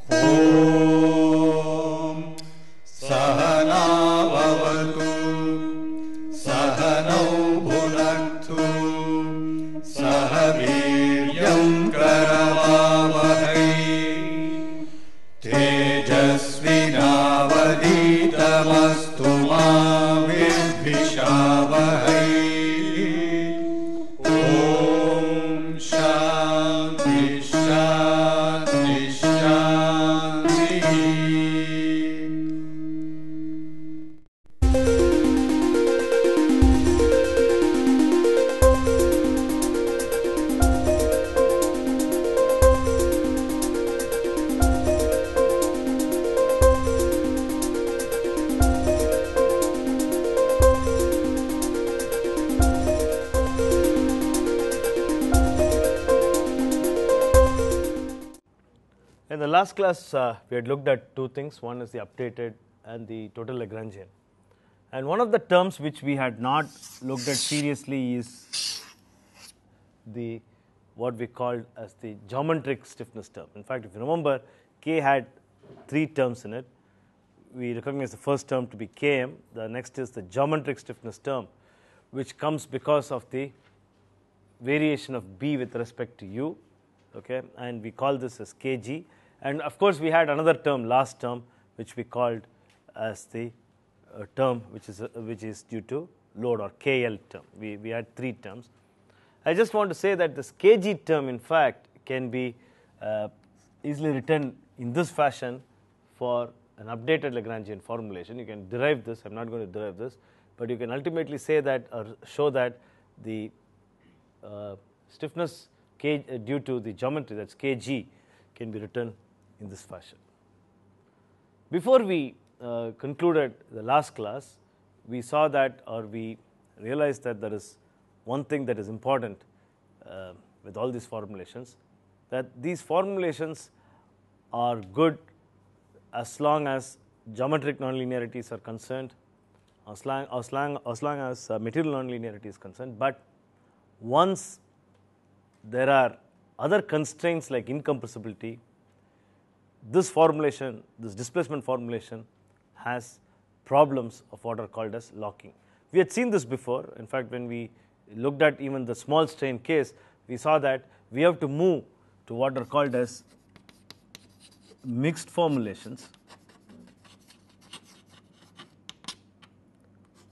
ॐ सहना भवतु सहनौ भुनक्तु सह वीर्यं करवावहै तेजस्विनावधीतमस्तु मा विद्विषावहै। ॐ शान्ति शान्ति शान्तिः। In the last class, we had looked at two things. One is the updated and the total Lagrangian. And one of the terms which we had not looked at seriously is the what we called as the geometric stiffness term. In fact, if you remember, K had three terms in it. We recognize the first term to be Km. The next is the geometric stiffness term, which comes because of the variation of B with respect to U. Okay, and we call this as Kg. And of course, we had another term, last term, which we called as the term which is due to load, or KL term. We had three terms. I just want to say that this Kg term, in fact, can be easily written in this fashion for an updated Lagrangian formulation. You can derive this. I'm not going to derive this, but you can ultimately say that or show that the stiffness K due to the geometry, that's Kg, can be written in this fashion. Before we concluded the last class, we saw that, or we realized that there is one thing that is important with all these formulations, that these formulations are good as long as geometric nonlinearities are concerned, as long as material nonlinearity is concerned. But once there are other constraints like incompressibility, this formulation, this displacement formulation, has problems of what are called as locking. We had seen this before. In fact, when we looked at even the small strain case, we saw that we have to move to what are called as mixed formulations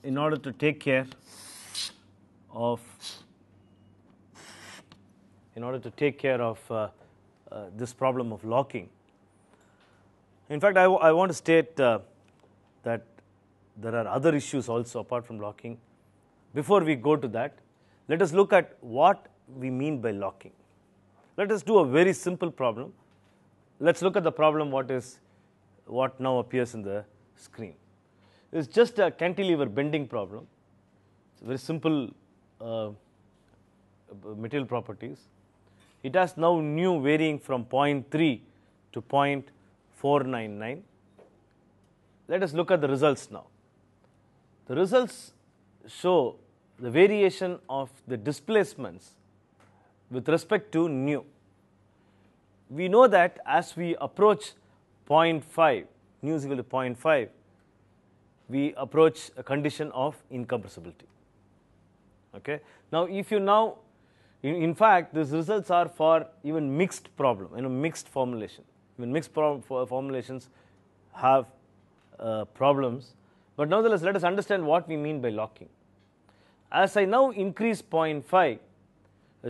in order to take care of this problem of locking. In fact, I want to state that there are other issues also apart from locking. Before we go to that, let us look at what we mean by locking. Let us do a very simple problem. Let's look at the problem what now appears in the screen. It's just a cantilever bending problem. It's a very simple material properties. It has now nu varying from 0.3 to 0.499. Let us look at the results now. The results show the variation of the displacements with respect to nu. We know that as we approach 0.5, nu is equal to 0.5, we approach a condition of incompressibility. Okay. Now, if you now, in fact, these results are for even mixed problem, mixed formulation. Even mixed formulations have problems. But nevertheless, let us understand what we mean by locking. As I now increase 0.5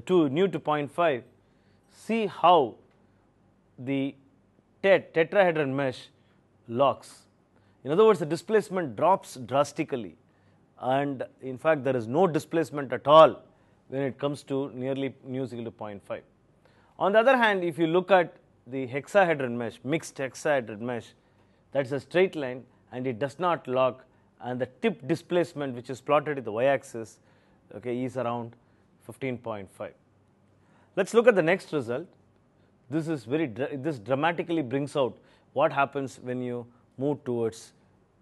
to nu to 0.5, see how the tetrahedron mesh locks. In other words, the displacement drops drastically, and in fact, there is no displacement at all when it comes to nearly nu is equal to 0.5. On the other hand, if you look at the hexahedron mesh, mixed hexahedron mesh, that's a straight line and it does not lock, and the tip displacement which is plotted in the y-axis, okay, is around 15.5. Let's look at the next result. This dramatically brings out what happens when you move towards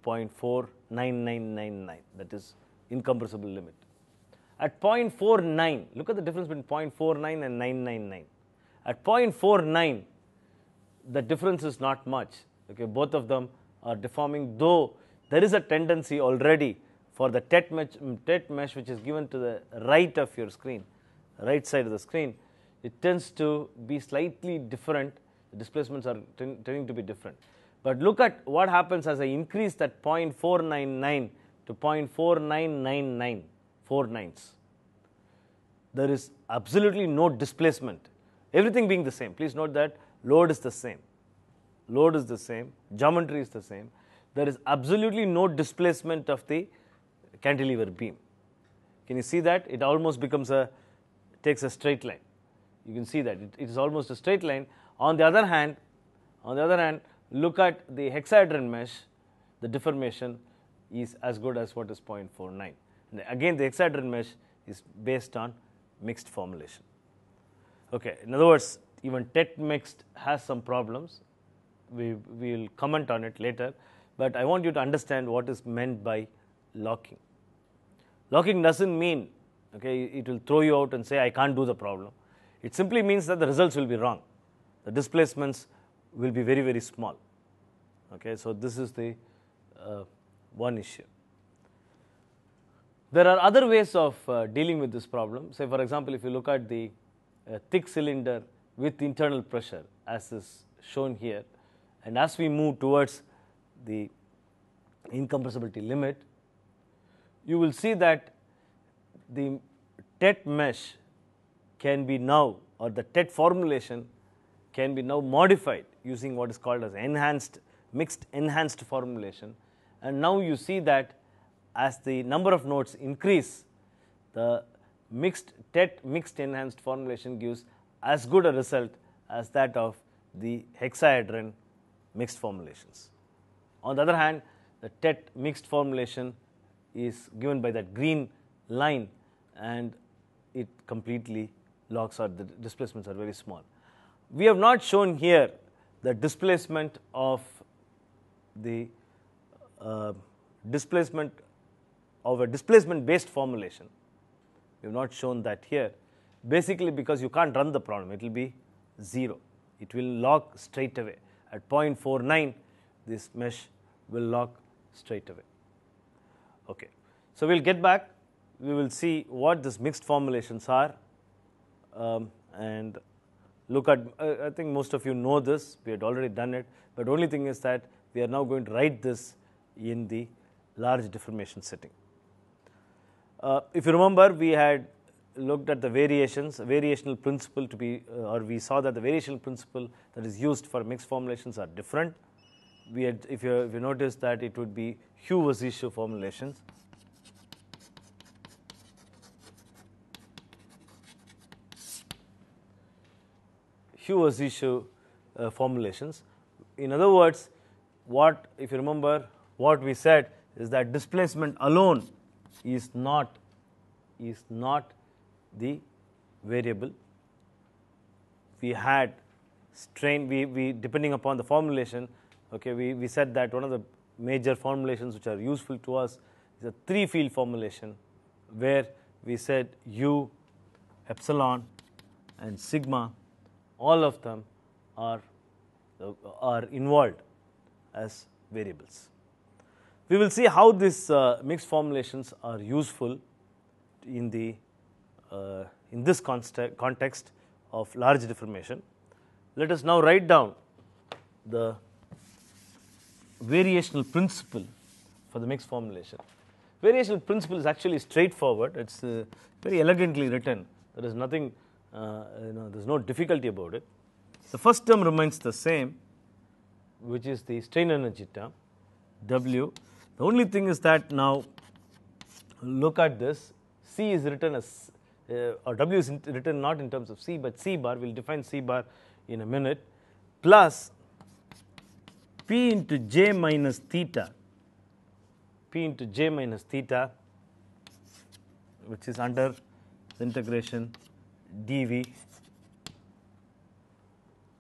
0.49999, that is incompressible limit. At 0.49, look at the difference between 0.49 and 999. At 0.49, the difference is not much. Okay, both of them are deforming, though there is a tendency already for the tet mesh which is given to the right of your screen, right side of the screen, it tends to be slightly different. The displacements are tending to be different. But look at what happens as I increase that 0.499 to 0.4999, 4 nines. There is absolutely no displacement, everything being the same. Please note that load is the same. Load is the same, geometry is the same. There is absolutely no displacement of the cantilever beam. Can you see that? It almost takes a straight line. You can see that it is almost a straight line. On the other hand, look at the hexahedron mesh. The deformation is as good as what is 0.49. And again, the hexahedron mesh is based on mixed formulation. Okay, in other words, even tet mixed has some problems. We will comment on it later, but I want you to understand what is meant by locking. Locking doesn't mean, okay, it will throw you out and say I can't do the problem. It simply means that the results will be wrong. The displacements will be very, very small. Okay, so this is the one issue. There are other ways of dealing with this problem. Say, for example, if you look at the thick cylinder with internal pressure, as is shown here, and as we move towards the incompressibility limit, you will see that the tet mesh can be now, or the tet formulation can be now modified using what is called as mixed enhanced formulation. And now you see that as the number of nodes increase, the mixed enhanced formulation gives as good a result as that of the hexahedron mixed formulations. On the other hand, the tet mixed formulation is given by that green line, and it completely locks, or the displacements are very small. We have not shown here the displacement of a displacement based formulation. We have not shown that here, basically because you can't run the problem. It will be 0. It will lock straight away. At 0.49, this mesh will lock straight away. Okay, so we'll get back. We will see what these mixed formulations are, and look at. I think most of you know this. We had already done it, but the only thing is that we are now going to write this in the large deformation setting. If you remember, we had looked at the variational principle to be, or we saw that the variational principle that is used for mixed formulations are different. We had, if you notice that it would be Hugh-Wasishu formulations. Hugh-Wasishu formulations. In other words, if you remember, what we said is that displacement alone is not the variable. We had strain, we depending upon the formulation, okay, we said that one of the major formulations which are useful to us is a 3-field formulation, where we said U, epsilon, and sigma, all of them are involved as variables. We will see how these mixed formulations are useful in this context of large deformation. Let us now write down the variational principle for the mixed formulation. Variational principle is actually straightforward. It's very elegantly written. There is nothing, there's no difficulty about it. The first term remains the same, which is the strain energy term, W. The only thing is that now look at this. C is written as, or W is written not in terms of C, but C bar. We'll define C bar in a minute, plus P into J minus theta, P into J minus theta, which is under the integration dV,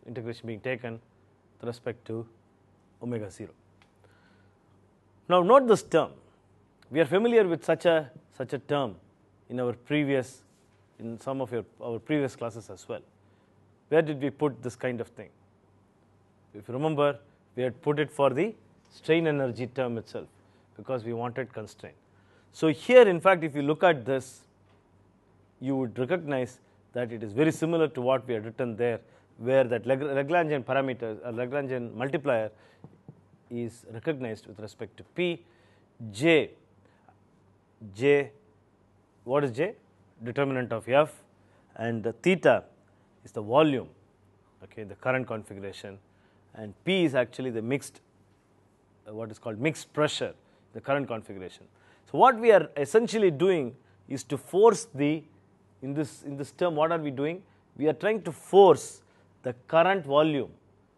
integration being taken with respect to omega 0. Now note this term. We are familiar with such a term in some of our previous classes as well. Where did we put this kind of thing? If you remember, we had put it for the strain energy term itself because we wanted constraint. So here, in fact, if you look at this, you would recognize that it is very similar to what we had written there, where that Lagrangian parameter, Lagrangian multiplier is recognized with respect to P. J, what is J? Determinant of F, and the theta is the volume, okay, the current configuration, and P is actually the mixed, what is called mixed pressure, the current configuration. So what we are essentially doing is to force the, in this term, what are we doing? We are trying to force the current volume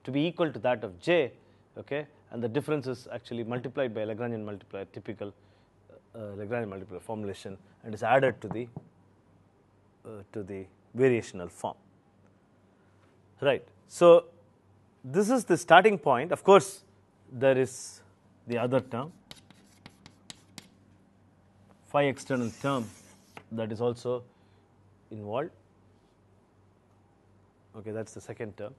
to be equal to that of J, okay, and the difference is actually multiplied by Lagrangian multiplier, typical Lagrangian multiplier formulation, and is added to the variational form. Right. So this is the starting point. Of course, there is the other term, phi external term, that is also involved. Okay, that's the second term.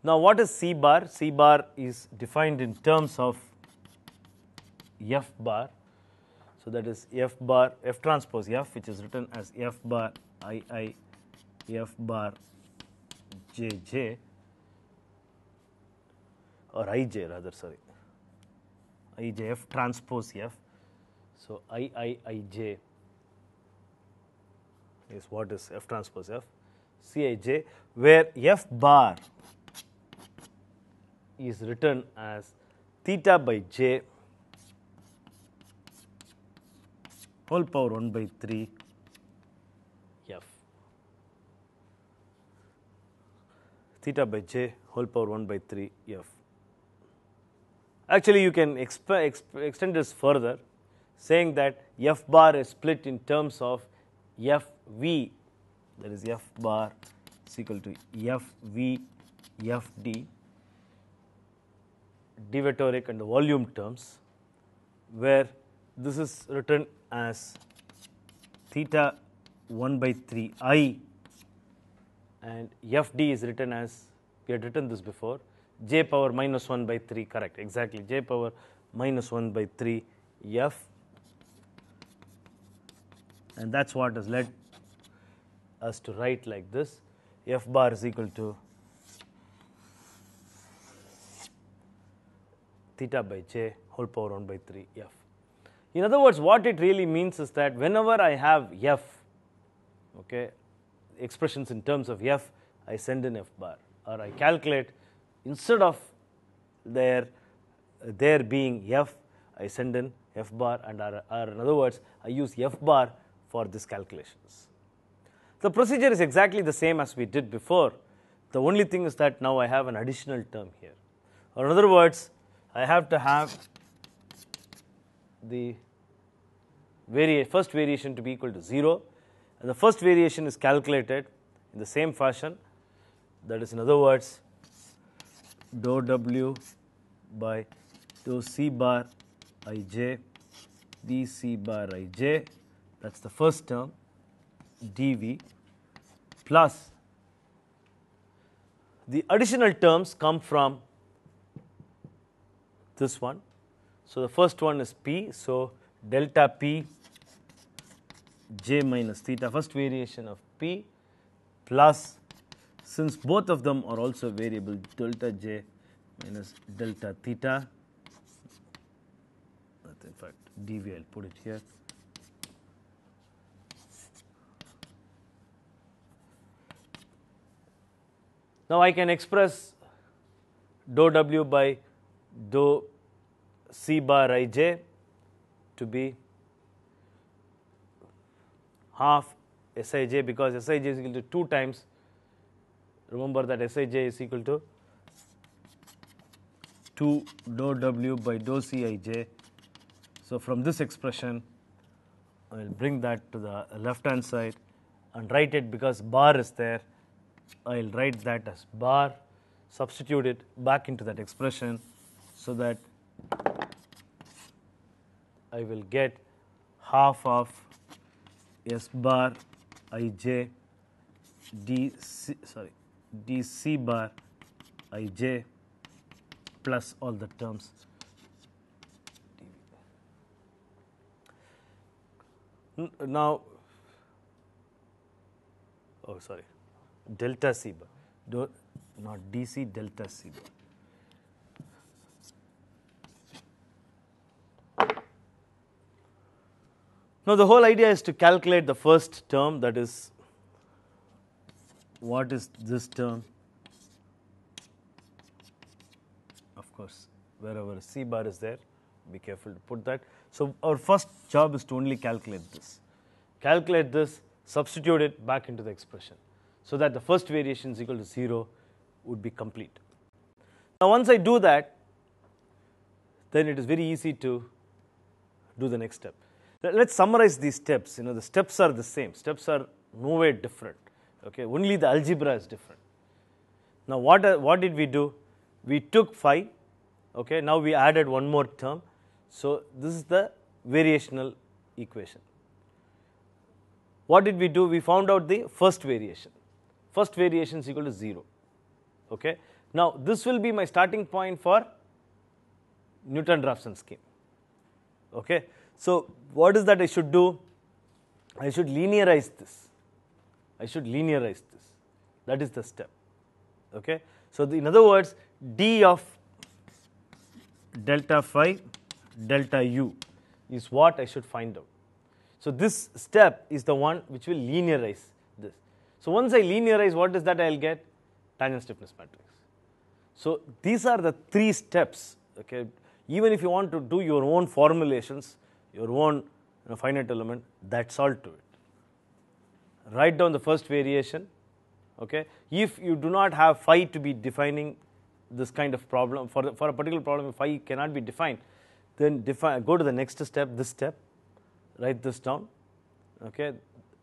Now, what is C bar? C bar is defined in terms of F bar. So that is F bar, F transpose F, which is written as F bar II, F bar JJ, or IJ rather, sorry, IJ, F transpose F. So IJ is what is F transpose F, Cij, where F bar is written as theta by j whole power 1 by 3 F. Theta by j whole power 1 by 3 F. Actually, you can extend this further, saying that F bar is split in terms of Fv, that is F bar is equal to Fv, Fd, Dvatoric and the volume terms, where this is written as theta 1 by 3 I, and Fd is written as, we had written this before, j power minus 1 by 3, correct, exactly, j power minus 1 by 3 F, and that's what has led us to write like this, F bar is equal to theta by j whole power 1 by 3 F. In other words, what it really means is that whenever I have F, okay, expressions in terms of F, I send in F bar, or I calculate instead of there being F, I send in F bar, and or in other words, I use F bar for these calculations. The procedure is exactly the same as we did before. The only thing is that now I have an additional term here, or in other words, I have to have the first variation to be equal to 0, and the first variation is calculated in the same fashion, that is, in other words, dou W by dou C bar Ij dC bar Ij, that's the first term, dV, plus the additional terms come from this one. So the first one is P, so delta P j minus theta, first variation of P, plus, since both of them are also variable, delta j minus delta theta, in fact dV, I'll put it here, now I can express dou W by dou C bar Ij to be half Sij, because Sij is equal to 2 times, remember that Sij is equal to 2 dou W by dou Cij. So from this expression, I will bring that to the left hand side and write it, because bar is there, I will write that as bar, substitute it back into that expression, so that I will get half of S bar Ij dC bar Ij plus all the terms. Now, oh sorry, delta C bar, not dc, delta C bar. Now, the whole idea is to calculate the first term, that is, what is this term? Of course, wherever C bar is there, be careful to put that. So, our first job is to only calculate this. Calculate this, substitute it back into the expression, so that the first variation is equal to 0 would be complete. Now, once I do that, then it is very easy to do the next step. Let's summarize these steps. The steps are the same. Steps are nowhere different. Okay, only the algebra is different. Now, what did we do? We took phi. Okay, now we added one more term. So, this is the variational equation. What did we do? We found out the first variation. First variation is equal to 0. Okay. Now, this will be my starting point for Newton-Raphson scheme. Okay. So, what is that I should do? I should linearize this. I should linearize this. That is the step. Okay. So, in other words, d of delta phi delta u is what I should find out. So, this step is the one which will linearize this. So, once I linearize, what is that I will get? Tangent stiffness matrix. So, these are the three steps. Okay. Even if you want to do your own formulations, your own finite element, that's all to it. Write down the first variation. Okay. If you do not have phi to be defining this kind of problem, for a particular problem, if phi cannot be defined, then go to the next step, this step, write this down. Okay.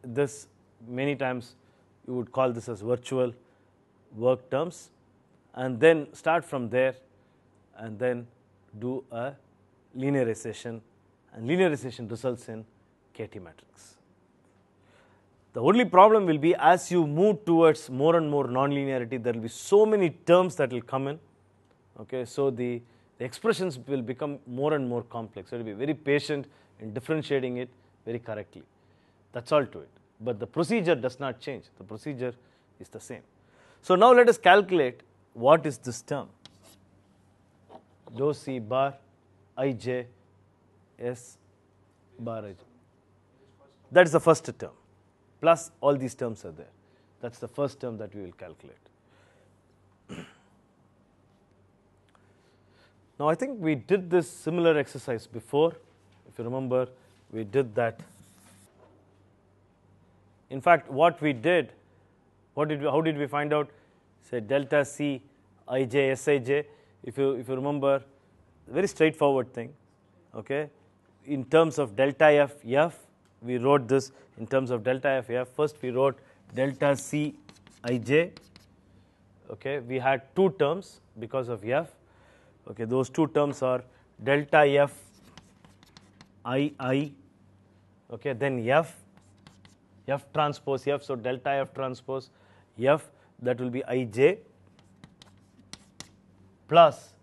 This, many times you would call this as virtual work terms, and then start from there and then do a linearization, and linearization results in KT matrix. The only problem will be, as you move towards more and more nonlinearity, there will be so many terms that will come in. Okay, so the expressions will become more and more complex. So, you will be very patient in differentiating it very correctly. That's all to it. But the procedure does not change. The procedure is the same. So, now let us calculate what is this term. Dou C bar ij S bar ij. That is the first term. Plus all these terms are there. That's the first term that we will calculate. Now, I think we did this similar exercise before. If you remember, we did that. In fact, what we did, how did we find out? Say delta C ij Sij. If you remember, very straightforward thing. Okay, in terms of delta f, we wrote this in terms of delta f. First, we wrote delta C ij. Okay, we had two terms because of f. Okay, those two terms are delta f I. Okay, then f transpose f. So, delta f transpose f, that will be ij plus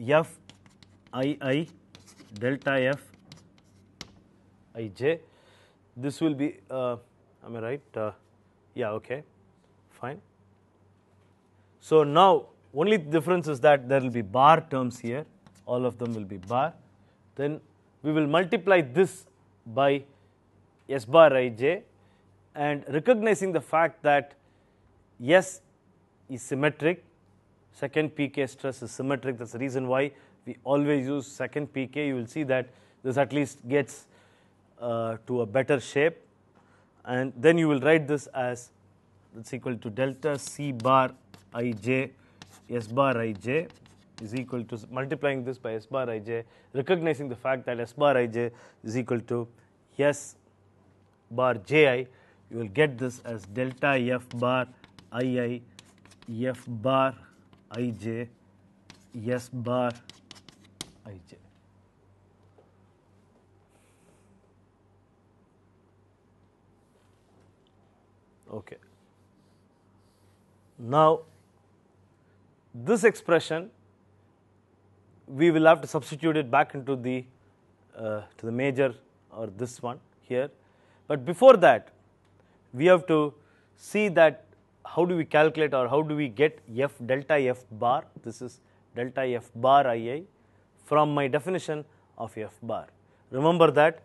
f I delta f ij. This will be, am I right? Yeah, okay, fine. So, now only difference is that there will be bar terms here, all of them will be bar. Then we will multiply this by S bar ij, and recognizing the fact that S is symmetric, second pk stress is symmetric. That's the reason why we always use second pk. You will see that this at least gets to a better shape, and then you will write this as it's equal to delta C bar ij S bar ij is equal to, multiplying this by S bar ij, recognizing the fact that S bar ij is equal to S bar ji, you will get this as delta f bar I f bar ij S bar ij. Okay. Now, this expression we will have to substitute it back into the to the major or this one here. But before that, we have to see that how do we calculate or how do we get f delta f bar. This is delta f bar II from my definition of f bar. Remember that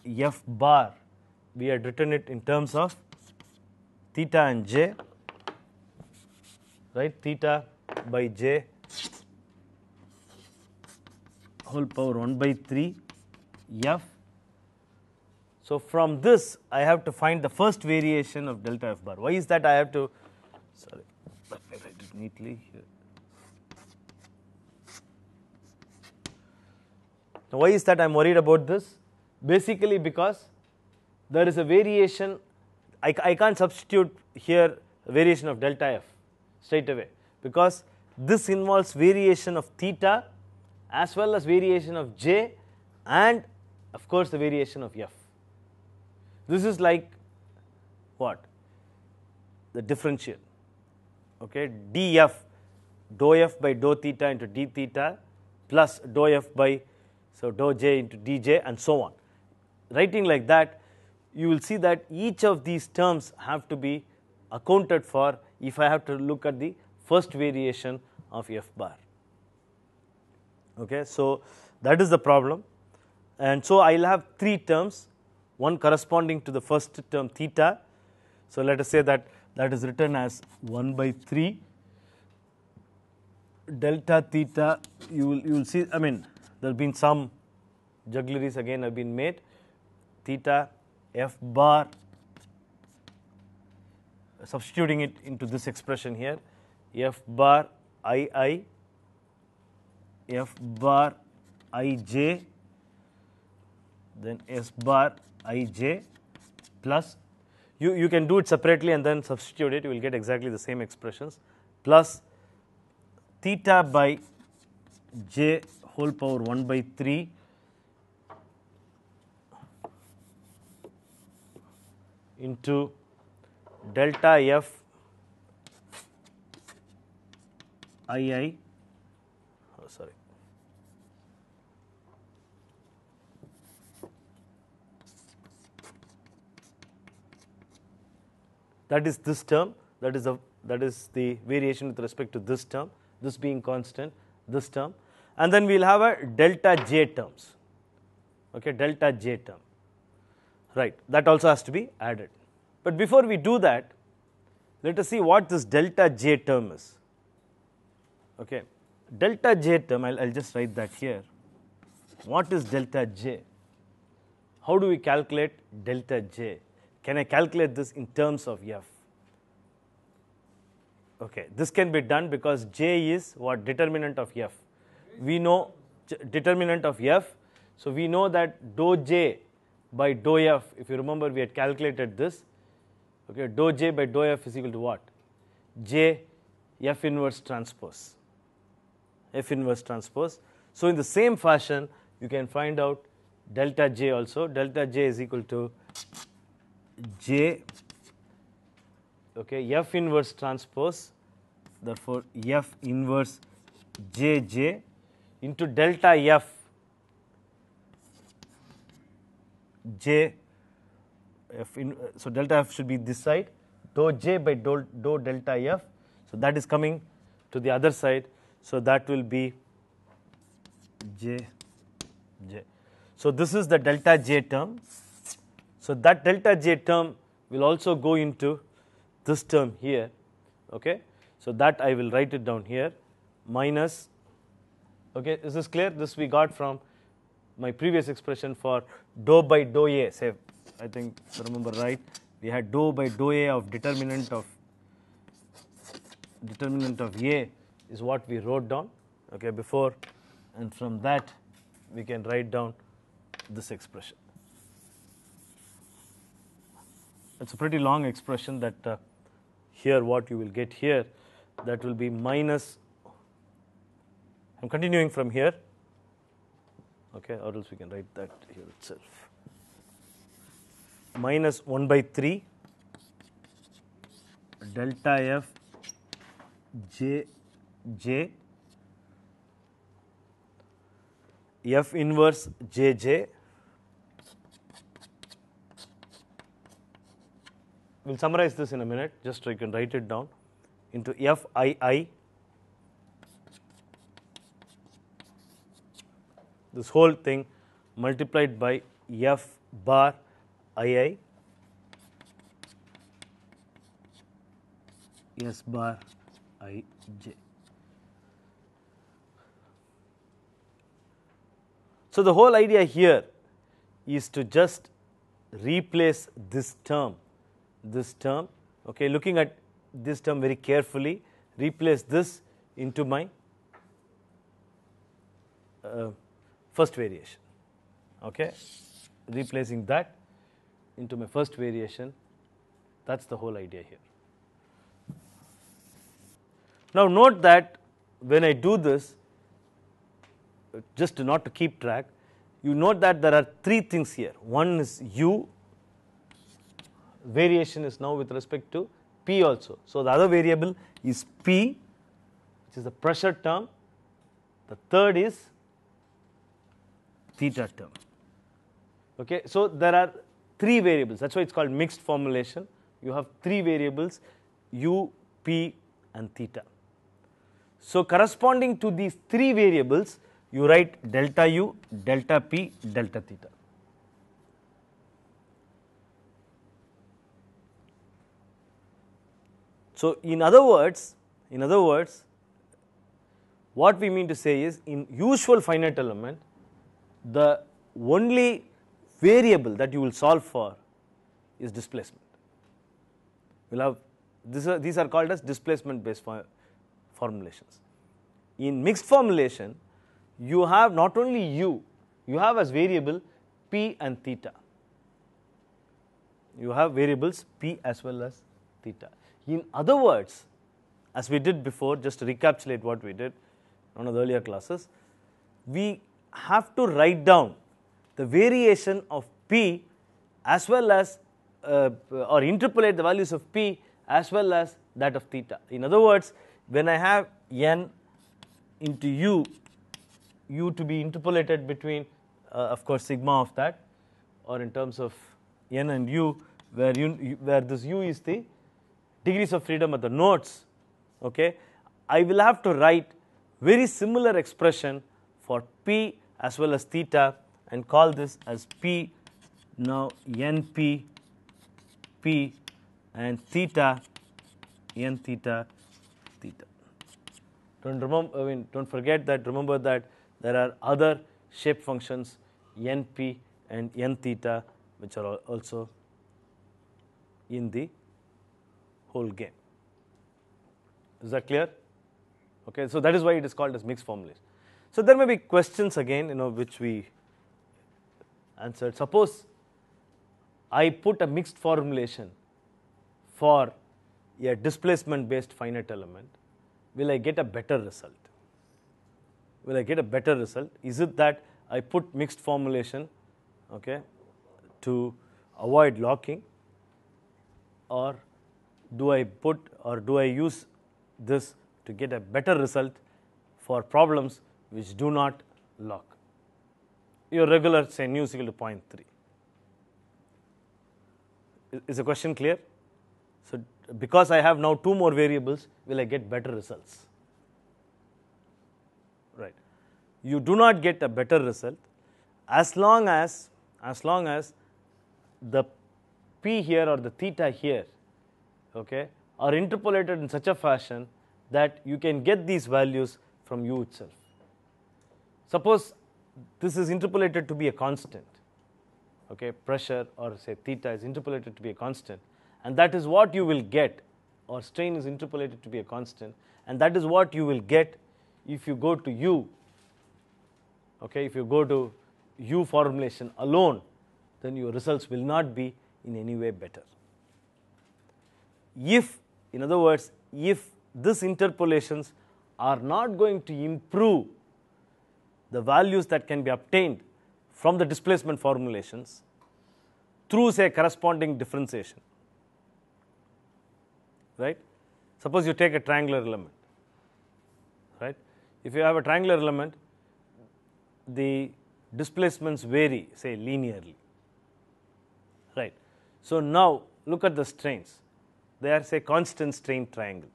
f bar, we had written it in terms of theta and j, right? Theta by j whole power 1 by 3 f. So from this I have to find the first variation of delta f bar. Why is that I have to, sorry, let me write it neatly here. Now why is that I am worried about this? Basically because there is a variation, I can't substitute here a variation of delta f straight away, because this involves variation of theta as well as variation of j and of course the variation of f. This is like what? The differential, okay, df, dou f by dou theta into d theta plus dou f by, so dou j into dj and so on. Writing like that, you will see that each of these terms have to be accounted for if I have to look at the first variation of f bar. Okay, so that is the problem, and so I will have three terms, one corresponding to the first term theta. So let us say that that is written as 1 by 3 delta theta. You will see, I mean, there have been some juggleries again have been made. Theta f bar, substituting it into this expression here, f bar II, f bar ij, then s bar ij plus, you can do it separately and then substitute it, you will get exactly the same expressions, plus theta by j whole power 1 by 3 into delta f II, oh sorry, that is this term, that is the variation with respect to this term, this being constant, this term, and then we will have a delta j terms, okay, delta j term, right, that also has to be added. But before we do that, let us see what this delta j term is. Okay, delta j term, I'll just write that here. What is delta j? How do we calculate delta j? Can I calculate this in terms of f? Okay, this can be done because j is what? Determinant of f. We know determinant of f, so we know that dou j by dou f, if you remember we had calculated this, okay, dou j by dou f is equal to what? J f inverse transpose, f inverse transpose. So in the same fashion you can find out delta j also. Delta j is equal to j, okay, f inverse transpose, therefore f inverse jj into delta f j f in, so delta f should be this side, dou j by dou delta f, so that is coming to the other side, so that will be j. So this is the delta j term. So that delta j term will also go into this term here, okay, so that I will write it down here, minus, okay, is this clear? This we got from my previous expression for dou by dou a, say, I think if I remember right, we had dou by dou a of determinant of a is what we wrote down, okay, before, and from that we can write down this expression. It's a pretty long expression that here what you will get here, that will be minus, I'm continuing from here, okay, or else we can write that here itself, minus 1 by 3 delta f j F inverse Jj. We'll summarize this in a minute, just so you can write it down, into Fii, this whole thing multiplied by F bar Ii, S bar Ij. So the whole idea here is to just replace this term, okay, looking at this term very carefully, replace this into my first variation, okay, replacing that into my first variation. That's the whole idea here. Now note that when I do this, just not to keep track, you note that there are three things here. One is u, variation is now with respect to P also. So the other variable is P, which is the pressure term. The third is theta term. Okay, so there are three variables. That's why it's called mixed formulation. You have three variables, u, P, and theta. So corresponding to these three variables, you write delta u, delta P, delta theta. So in other words, what we mean to say is, in usual finite element, the only variable that you will solve for is displacement. We'll have these are called as displacement based formulations. In mixed formulation, you have not only u, you have as variable P and theta. You have variables P as well as theta. In other words, as we did before, just to recapitulate what we did in one of the earlier classes, we have to write down the variation of P as well as or interpolate the values of P as well as that of theta. In other words, when I have n into u to be interpolated between of course sigma of that, or in terms of n and u, where this u is the degrees of freedom at the nodes, okay, I will have to write very similar expression for P as well as theta and call this as P now np P and theta n theta theta. Don't forget that. Remember that there are other shape functions np and n theta which are also in the whole game. Is that clear? Okay, so that is why it is called as mixed formulation. So there may be questions again, which we answered. Suppose I put a mixed formulation for a displacement based finite element, will I get a better result? Will I get a better result? Is it that I put mixed formulation, okay, to avoid locking, or do I use this to get a better result for problems which do not lock? Your regular, say, nu is equal to 0.3. Is the question clear? So because I have now two more variables, will I get better results? Right. You do not get a better result as long as the P here or the theta here, okay, are interpolated in such a fashion that you can get these values from u itself. Suppose this is interpolated to be a constant, okay, pressure or say theta is interpolated to be a constant, and that is what you will get, or strain is interpolated to be a constant, and that is what you will get if you go to u, okay, if you go to u formulation alone, then your results will not be in any way better. If, in other words, if these interpolations are not going to improve the values that can be obtained from the displacement formulations through, say, corresponding differentiation, right? Suppose you take a triangular element, right? If you have a triangular element, the displacements vary, say linearly, right. So now look at the strains, they are say constant strain triangle.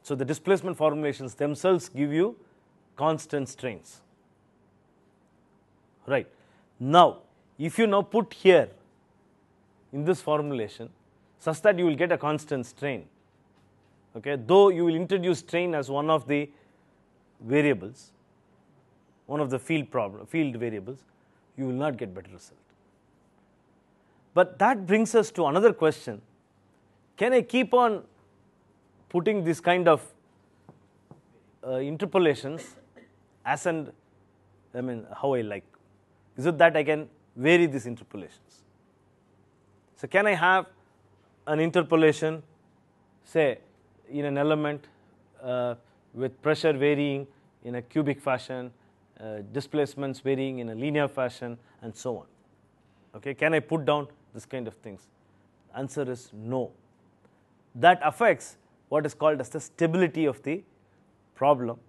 So the displacement formulations themselves give you constant strains, right. Now if you now put here in this formulation such that you will get a constant strain, okay, though you will introduce strain as one of the variables, one of the field variables, you will not get better result. But that brings us to another question, can I keep on putting this kind of interpolations as and how I like? Is it that I can vary these interpolations? So can I have an interpolation, say in an element with pressure varying in a cubic fashion, displacements varying in a linear fashion, and so on? Okay, can I put down this kind of things? Answer is no. That affects what is called as the stability of the problem,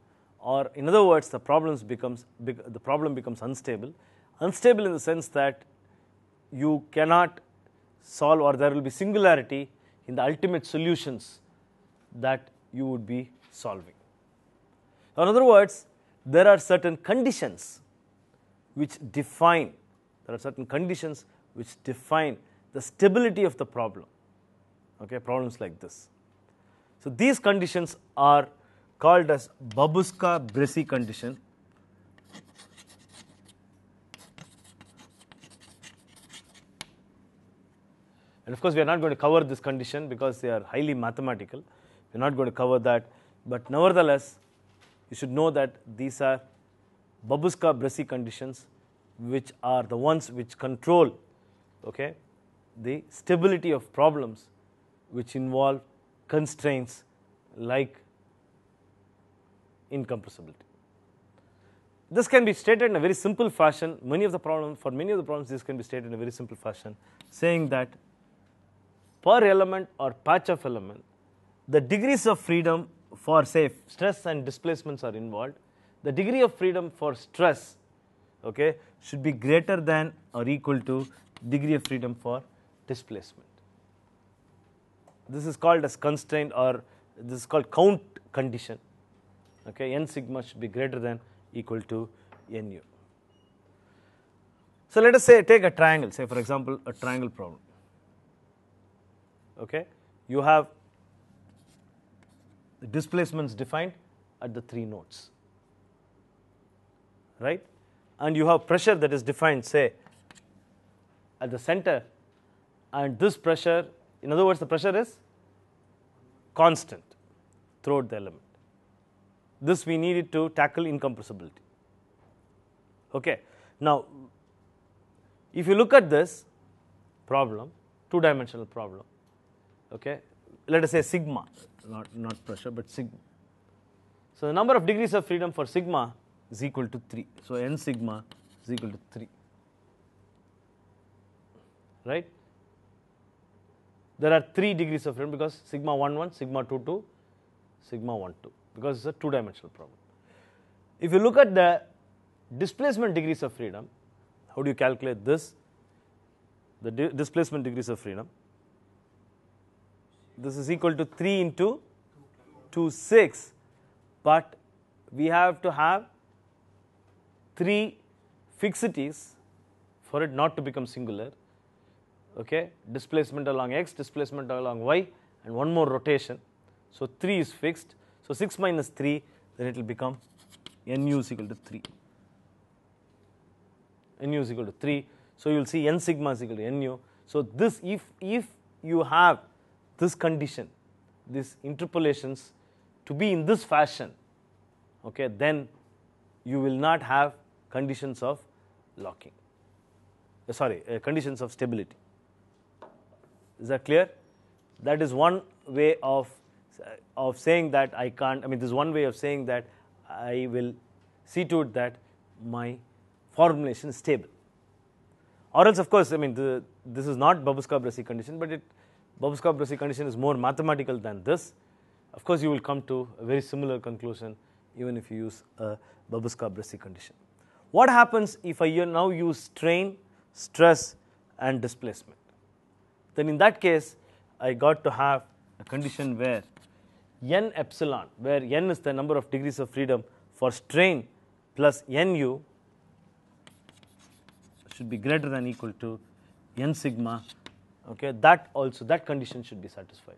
or in other words, the problem becomes unstable. Unstable in the sense that you cannot solve, or there will be singularity in the ultimate solutions that you would be solving. In other words, there are certain conditions which define the stability of the problem. Okay, problems like this. So these conditions are called as Babuska-Bressi condition. And of course, we are not going to cover this condition because they are highly mathematical. We are not going to cover that. But nevertheless, you should know that these are Babuska-Bressi conditions, which are the ones which control, okay, the stability of problems which involve constraints like incompressibility. This can be stated in a very simple fashion. For many of the problems, this can be stated in a very simple fashion, saying that per element or patch of element, the degrees of freedom for, say, stress and displacements are involved. The degree of freedom for stress, okay, should be greater than or equal to degree of freedom for displacement. This is called as constraint, or this is called count condition. Okay, n sigma should be greater than equal to nu. So let us say take a triangle, say for example a triangle problem. Okay, you have the displacements defined at the 3 nodes, right? And you have pressure that is defined, say, at the center, and this pressure, in other words, the pressure is constant throughout the element. This we needed to tackle incompressibility. Okay. Now, if you look at this problem, 2-dimensional problem, okay, let us say sigma, not pressure, but sigma. So the number of degrees of freedom for sigma is equal to 3. So n sigma is equal to 3. Right? There are 3 degrees of freedom because sigma 1 1, sigma 2 2, sigma 1 2, because it's a 2-dimensional problem. If you look at the displacement degrees of freedom, how do you calculate this? The displacement degrees of freedom. This is equal to 3 into 2, 6, but we have to have 3 fixities for it not to become singular. Okay, displacement along x, displacement along y, and one more rotation. So 3 is fixed. So 6 minus 3, then it will become nu is equal to 3. Nu is equal to 3. So you will see n sigma is equal to nu. So this, if you have this condition, these interpolations to be in this fashion, okay, then you will not have conditions of locking. Conditions of stability. Is that clear? That is one way of saying that I can't. This is one way of saying that I will see to it that my formulation is stable. Or else, of course, this is not Babuska-Bressi condition, but Babuska-Bressi condition is more mathematical than this. Of course, you will come to a very similar conclusion even if you use a Babuska-Bressi condition. What happens if I now use strain, stress and displacement? Then in that case, I got to have a condition where n epsilon, where n is the number of degrees of freedom for strain plus nu should be greater than or equal to n sigma. Okay, that condition should be satisfied.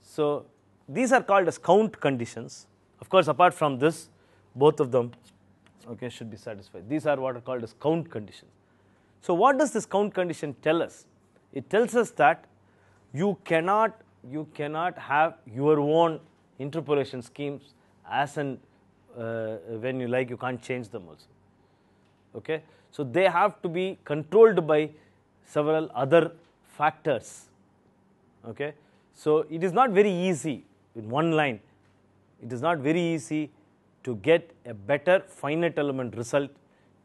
So these are called as count conditions. Of course, apart from this, both of them, okay, should be satisfied. These are what are called as count conditions. So what does this count condition tell us? It tells us that you cannot have your own interpolation schemes as and when you like. You can't change them also. Okay, so they have to be controlled by several other factors. Okay, so it is not very easy in one line. It is not very easy to get a better finite element result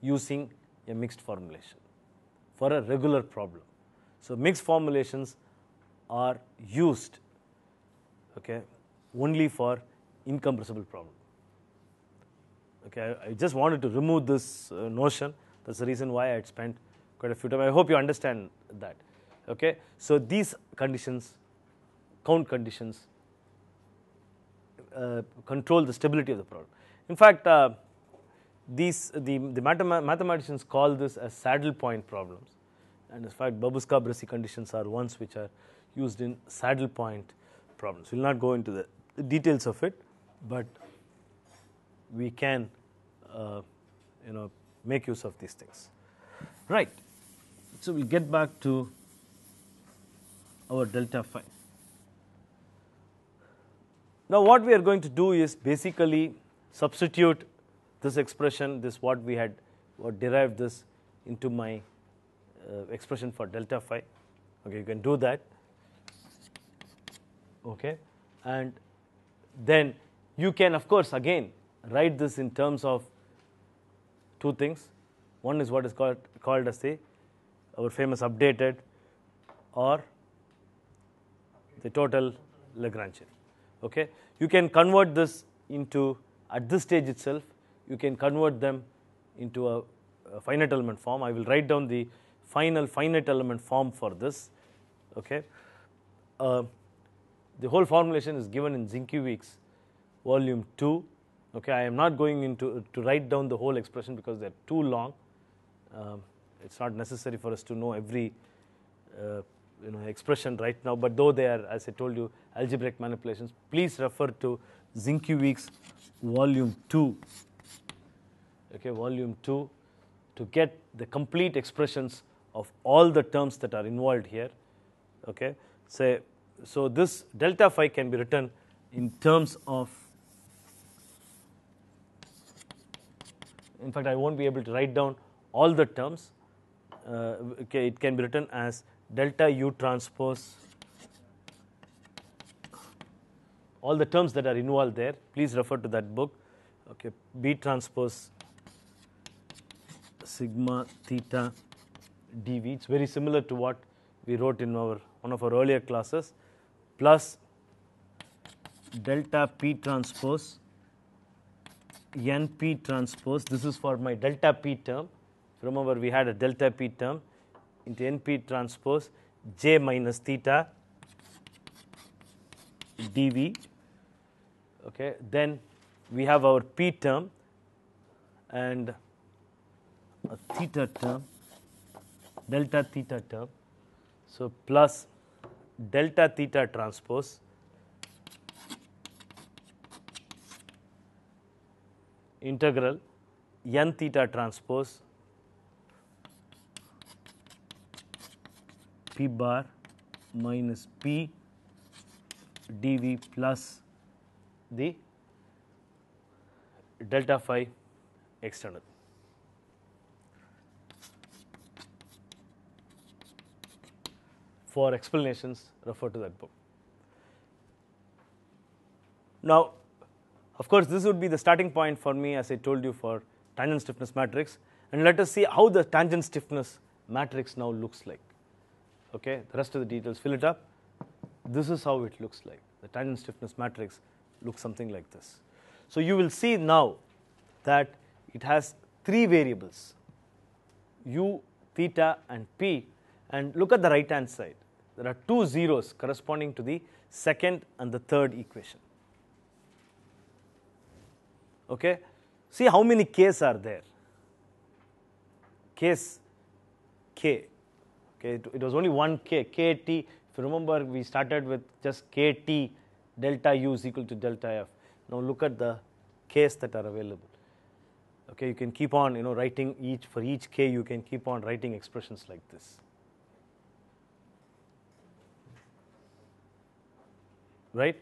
using a mixed formulation for a regular problem. So mixed formulations are used, okay, only for incompressible problem. Okay, I just wanted to remove this notion. That's the reason why I had spent quite a few time. I hope you understand that. Okay, so these conditions, count conditions, control the stability of the problem. In fact, the mathematicians call this as saddle point problems, and in fact Babusca-Bressi conditions are ones which are used in saddle point problems. We will not go into the details of it, but we can make use of these things. Right. So we get back to our delta phi. Now what we are going to do is basically substitute this expression, this what we had derived this into my expression for delta phi. Okay, you can do that. Okay, and then you can of course again write this in terms of two things. One is what is called as our famous updated or the total Lagrangian. Okay, you can convert this into, at this stage itself, you can convert them into a finite element form. I will write down the final finite element form for this. Okay, the whole formulation is given in Zinckiewicz volume 2. Okay, I am not going to write down the whole expression because they are too long. It's not necessary for us to know every expression right now, but though they are, as I told you, algebraic manipulations, please refer to Zinckiewicz volume 2. Okay, volume 2 to get the complete expressions of all the terms that are involved here. Okay, so this delta phi can be written in terms of, in fact I won't be able to write down all the terms. Okay, it can be written as delta u transpose, all the terms that are involved there, please refer to that book. Okay, B transpose sigma theta dV. It's very similar to what we wrote in one of our earlier classes, plus delta P transpose NP transpose. This is for my delta P term. Remember, we had a delta P term into NP transpose J minus theta dV. Okay, then we have our P term and a theta term, delta theta term. So plus delta theta transpose integral n theta transpose P bar minus P dV plus the delta phi external. For explanations, refer to that book. Now, of course, this would be the starting point for me, as I told you, for tangent stiffness matrix, and let us see how the tangent stiffness matrix now looks like. Okay, the rest of the details, fill it up. This is how it looks like. The tangent stiffness matrix looks something like this. So you will see now that it has three variables, u, theta and p, and look at the right hand side. There are two zeros corresponding to the second and the third equation. Okay? See how many k's are there. K's, k. Okay, it was only one k, kt. If you remember, we started with just kt delta u is equal to delta f. Now look at the k's that are available. Okay, you can keep on writing for each k, you can keep on writing expressions like this. Right?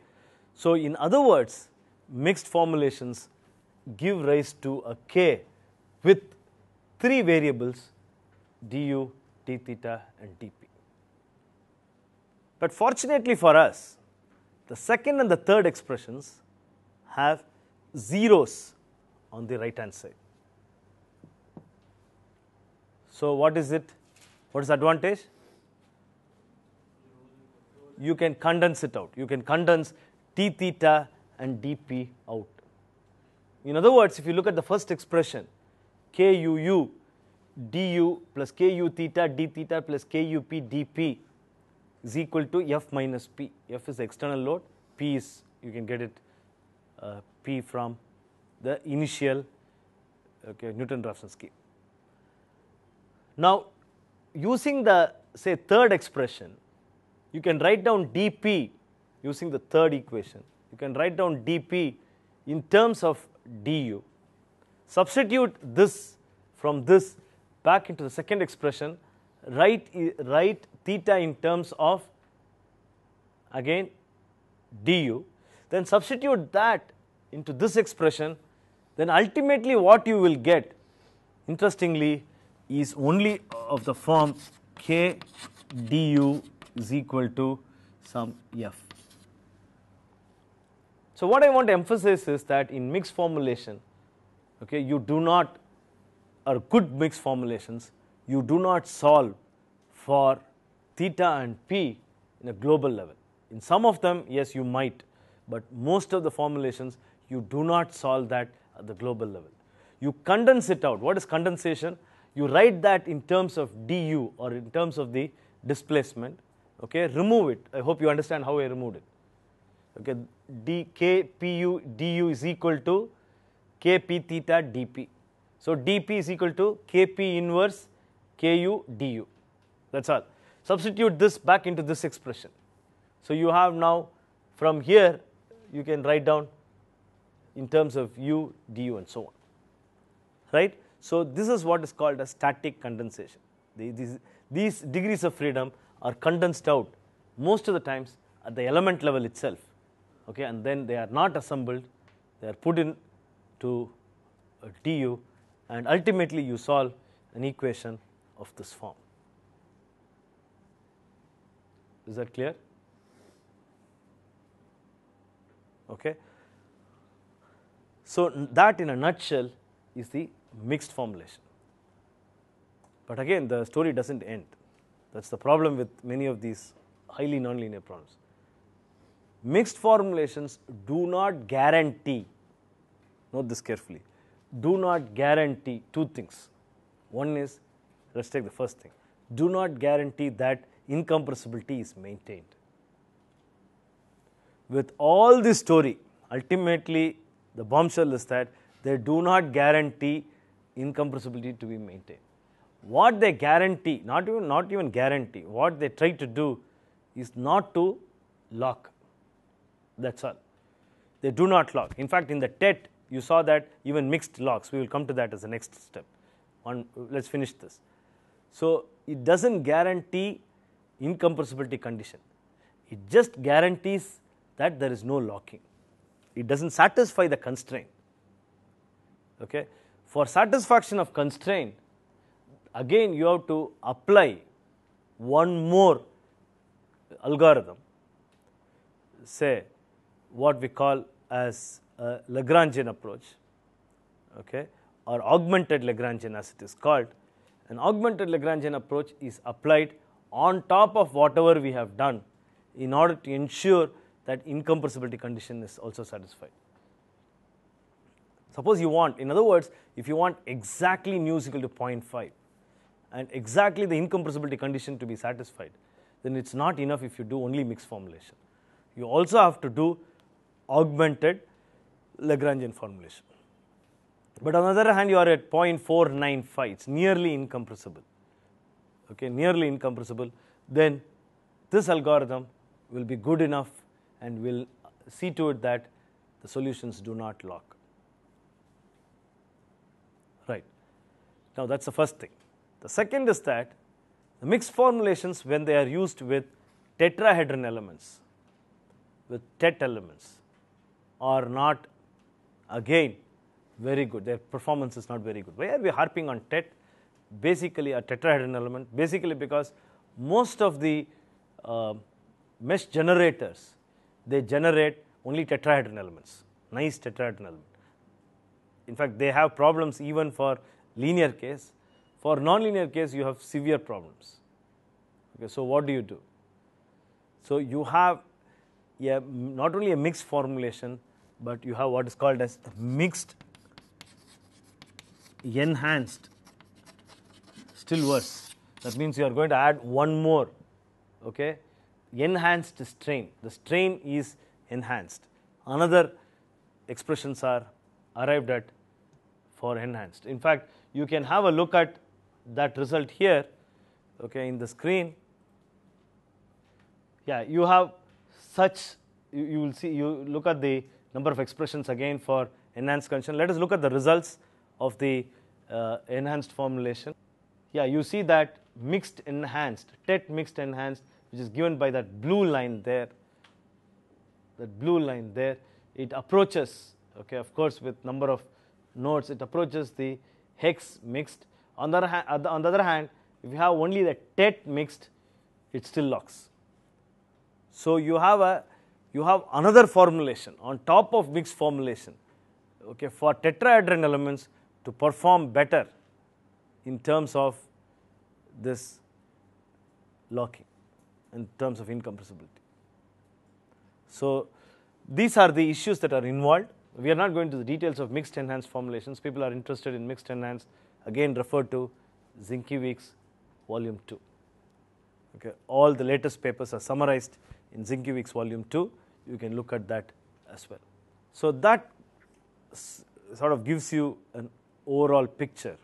So in other words, mixed formulations give rise to a k with three variables, du, d theta and dp. But fortunately for us, the second and the third expressions have zeros on the right hand side. So what is it? What is the advantage? You can condense it out. You can condense d theta and dp out. In other words, if you look at the first expression, kuu du plus ku theta d theta plus kup dp is equal to f minus p. F is the external load, p is, you can get it p from the initial Newton-Raphson scheme. Now, using the say third expression, you can write down dp using the third equation. You can write down dp in terms of du. Substitute this from this back into the second expression. Write theta in terms of again du. Then substitute that into this expression. Then ultimately what you will get, interestingly, is only of the form k du is equal to some f. So what I want to emphasize is that in mixed formulation, okay, you do not, or good mixed formulations, you do not solve for theta and p in a global level. In some of them, yes, you might, but most of the formulations, you do not solve that at the global level. You condense it out. What is condensation? You write that in terms of du or in terms of the displacement. Okay, remove it. I hope you understand how I removed it. Okay, dkpu du is equal to kp theta dp. So dp is equal to kp inverse ku du. That's all. Substitute this back into this expression. So you have now from here you can write down in terms of u, du and so on. Right? So this is what is called as static condensation. These degrees of freedom are condensed out most of the times at the element level itself. Okay, and then they are not assembled, they are put in to du, and ultimately you solve an equation of this form. Is that clear? Okay. So that in a nutshell is the mixed formulation. But again, the story doesn't end. That's the problem with many of these highly nonlinear problems. Mixed formulations do not guarantee, note this carefully, do not guarantee two things. One is, let's take the first thing, do not guarantee that incompressibility is maintained. With all this story, ultimately the bombshell is that they do not guarantee incompressibility to be maintained. What they guarantee, not even guarantee, what they try to do is not to lock. That's all. They do not lock. In fact, in the TET, you saw that even mixed locks. We will come to that as the next step. Let's finish this. So it doesn't guarantee incompressibility condition. It just guarantees that there is no locking. It doesn't satisfy the constraint. Okay? For satisfaction of constraint, again you have to apply one more algorithm, say what we call as a Lagrangian approach, okay, or augmented Lagrangian as it is called. An augmented Lagrangian approach is applied on top of whatever we have done in order to ensure that incompressibility condition is also satisfied. Suppose you want, in other words, if you want exactly nu is equal to 0.5 and exactly the incompressibility condition to be satisfied, then it's not enough if you do only mixed formulation. You also have to do augmented Lagrangian formulation. But on the other hand, you are at 0.495, it's nearly incompressible. Okay, nearly incompressible, then this algorithm will be good enough and will see to it that the solutions do not lock. Right. Now that's the first thing. The second is that the mixed formulations, when they are used with tetrahedron elements, with tet elements, are not again very good. Their performance is not very good. Why are we harping on tet? Basically a tetrahedron element, basically because most of the mesh generators, they generate only tetrahedron elements, nice tetrahedron element. In fact, they have problems even for linear case. For nonlinear case, you have severe problems. Okay, so what do you do? So you have not only a mixed formulation, but you have what is called as mixed enhanced. Still worse. That means you are going to add one more. Okay, enhanced strain. The strain is enhanced. Another expressions are arrived at for enhanced. In fact, you can have a look at that result here. Okay, in the screen. Yeah, you have such. You will see. You look at the number of expressions again for enhanced condition. Let us look at the results of the enhanced formulation. Yeah, you see that mixed enhanced, tet mixed enhanced, which is given by that blue line there. That blue line there, it approaches, okay, of course, with number of nodes, it approaches the hex mixed. On the other hand, if you have only the tet mixed, it still locks. So you have another formulation on top of mixed formulation, okay, for tetrahedron elements to perform better in terms of this locking, in terms of incompressibility. So these are the issues that are involved. We are not going to the details of mixed enhanced formulations. People are interested in mixed enhanced, again refer to Zienkiewicz volume 2. Okay, all the latest papers are summarized in Zienkiewicz volume 2. You can look at that as well. So that sort of gives you an overall picture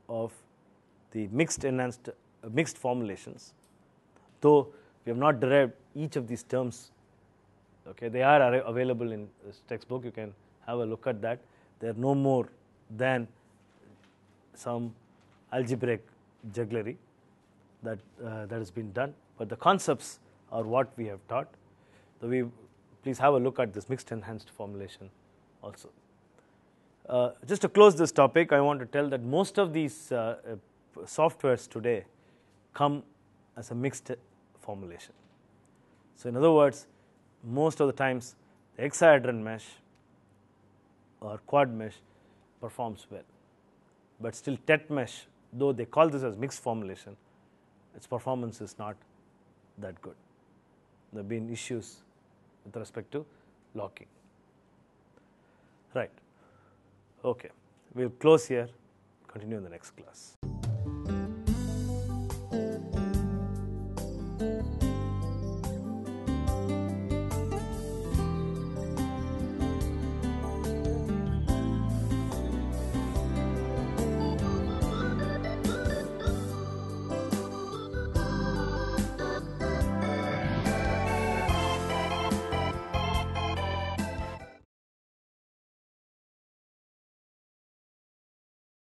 of the mixed formulations. Though we have not derived each of these terms, okay, they are available in this textbook. You can have a look at that. They are no more than some algebraic jugglery that has been done, but the concepts are what we have taught. So please have a look at this mixed enhanced formulation also. Just to close this topic, I want to tell that most of these softwares today come as a mixed formulation. So in other words, most of the times the hexahedron mesh or quad mesh performs well, but still tet mesh, though they call this as mixed formulation, its performance is not that good. There have been issues with respect to locking. Right. Okay, we will close here, continue in the next class.